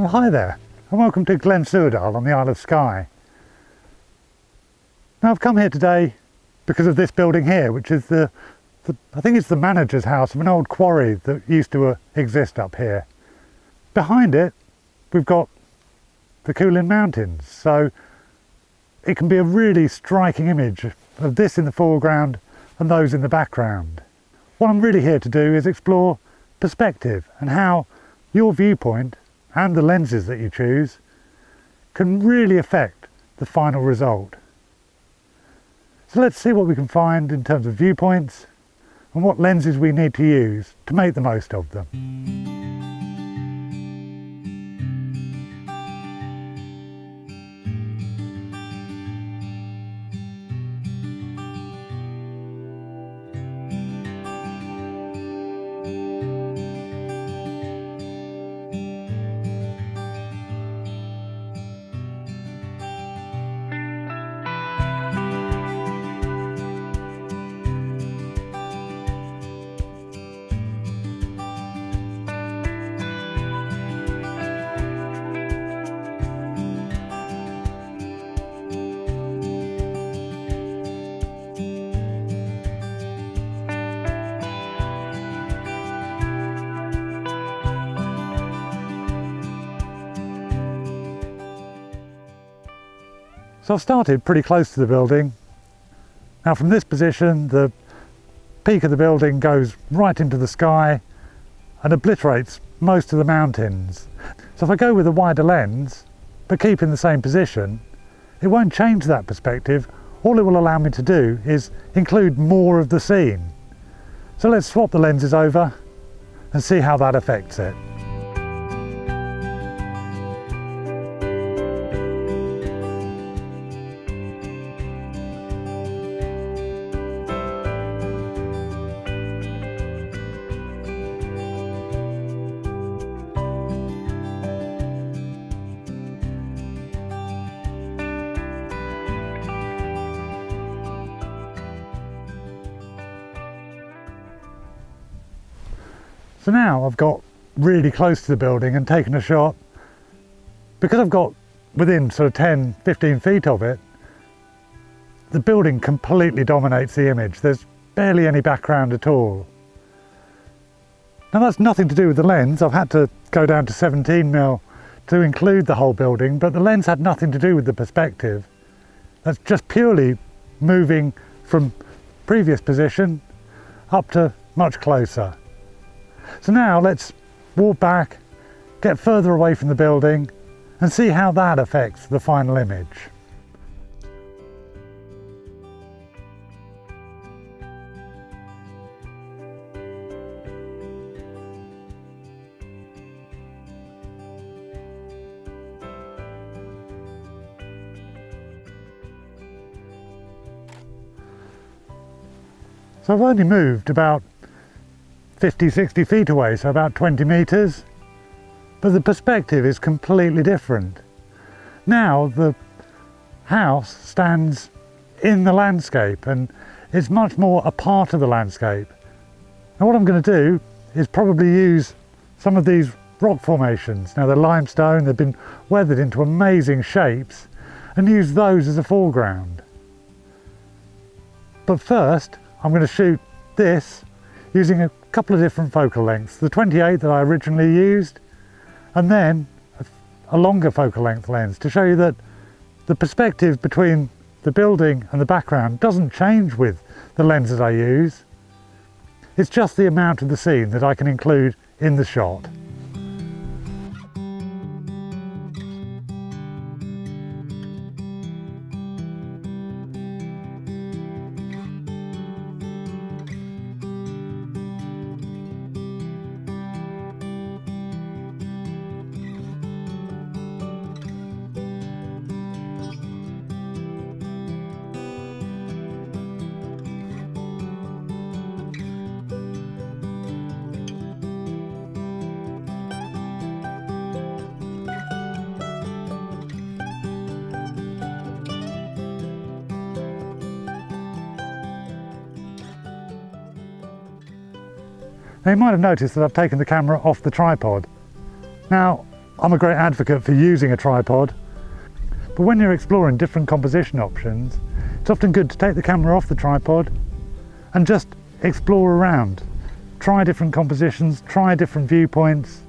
Well, hi there, and welcome to Glen Suardal on the Isle of Skye. Now I've come here today because of this building here, which is I think it's the manager's house of an old quarry that used to exist up here. Behind it we've got the Coolin Mountains, so it can be a really striking image of this in the foreground and those in the background. What I'm really here to do is explore perspective and how your viewpoint and the lenses that you choose can really affect the final result. So let's see what we can find in terms of viewpoints and what lenses we need to use to make the most of them. So I've started pretty close to the building. Now from this position, the peak of the building goes right into the sky and obliterates most of the mountains. So if I go with a wider lens, but keep in the same position, it won't change that perspective. All it will allow me to do is include more of the scene. So let's swap the lenses over and see how that affects it. So now I've got really close to the building and taken a shot. Because I've got within sort of 10-15 feet of it, the building completely dominates the image. There's barely any background at all. Now that's nothing to do with the lens. I've had to go down to 17mm to include the whole building, but the lens had nothing to do with the perspective. That's just purely moving from previous position up to much closer. So now let's walk back, get further away from the building and see how that affects the final image. So I've only moved about 50-60 feet away, so about 20 meters, but the perspective is completely different. Now the house stands in the landscape and it's much more a part of the landscape. Now what I'm going to do is probably use some of these rock formations. Now they're limestone, they've been weathered into amazing shapes, and use those as a foreground. But first I'm going to shoot this using a couple of different focal lengths, the 28 that I originally used, and then a longer focal length lens to show you that the perspective between the building and the background doesn't change with the lenses I use. It's just the amount of the scene that I can include in the shot. Now you might have noticed that I've taken the camera off the tripod. Now I'm a great advocate for using a tripod, but when you're exploring different composition options, it's often good to take the camera off the tripod and just explore around. Try different compositions, try different viewpoints,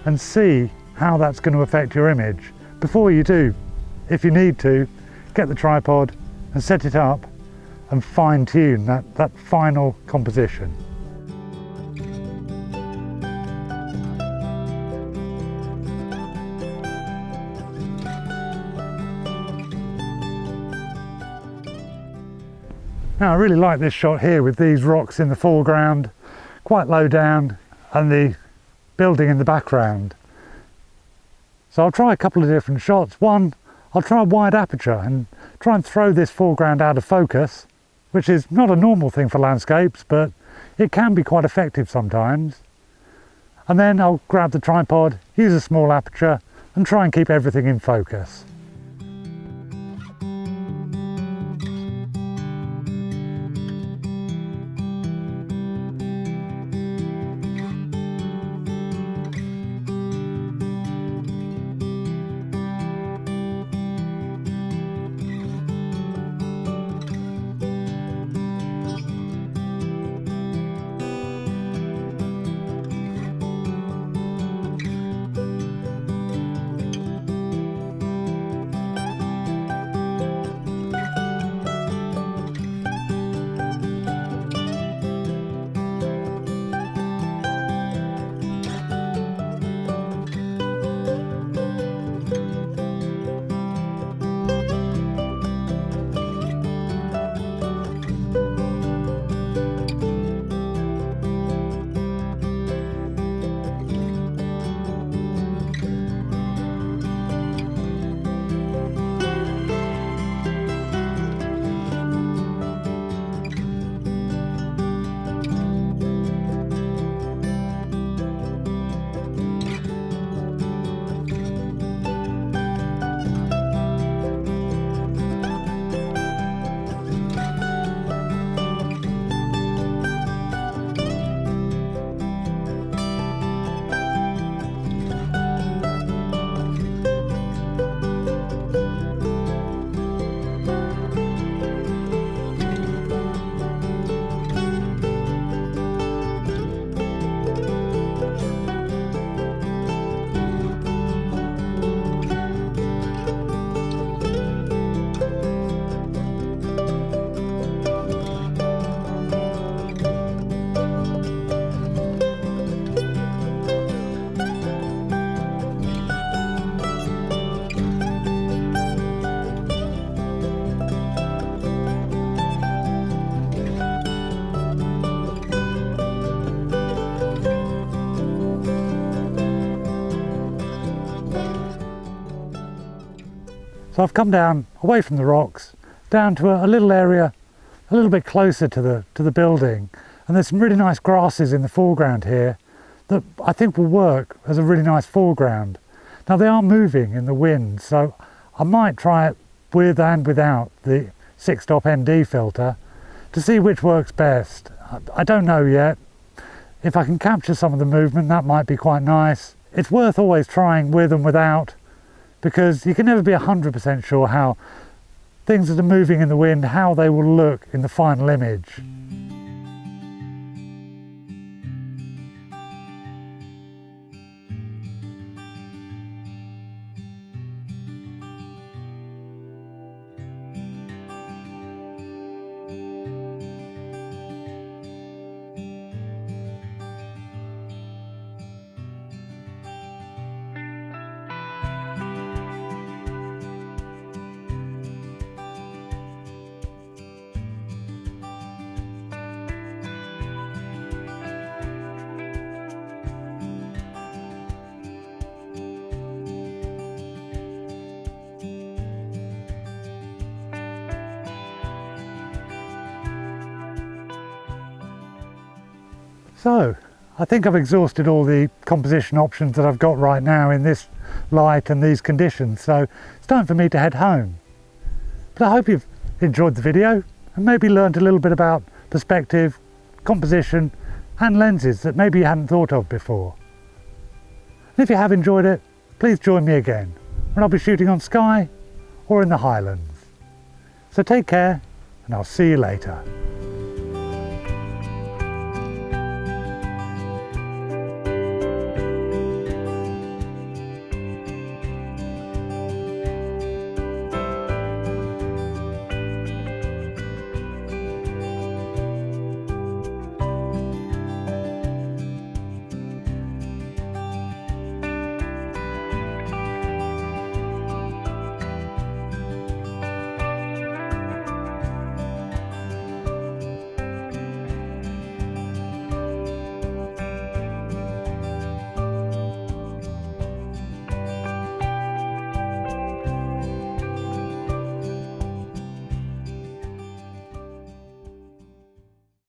and see how that's going to affect your image. Before you do, if you need to, get the tripod and set it up and fine-tune that final composition. Now I really like this shot here with these rocks in the foreground, quite low down, and the building in the background. So I'll try a couple of different shots. One, I'll try a wide aperture and try and throw this foreground out of focus, which is not a normal thing for landscapes, but it can be quite effective sometimes. And then I'll grab the tripod, use a small aperture, and try and keep everything in focus. So I've come down away from the rocks, down to a little area a little bit closer to the building, and there's some really nice grasses in the foreground here that I think will work as a really nice foreground. Now they are moving in the wind, so I might try it with and without the 6-stop ND filter to see which works best. I don't know yet. If I can capture some of the movement, that might be quite nice. It's worth always trying with and without, because you can never be 100% sure how things that are moving in the wind, how they will look in the final image. So, I think I've exhausted all the composition options that I've got right now in this light and these conditions, so it's time for me to head home. But I hope you've enjoyed the video and maybe learned a little bit about perspective, composition and lenses that maybe you hadn't thought of before. And if you have enjoyed it, please join me again when I'll be shooting on Skye or in the Highlands. So take care, and I'll see you later.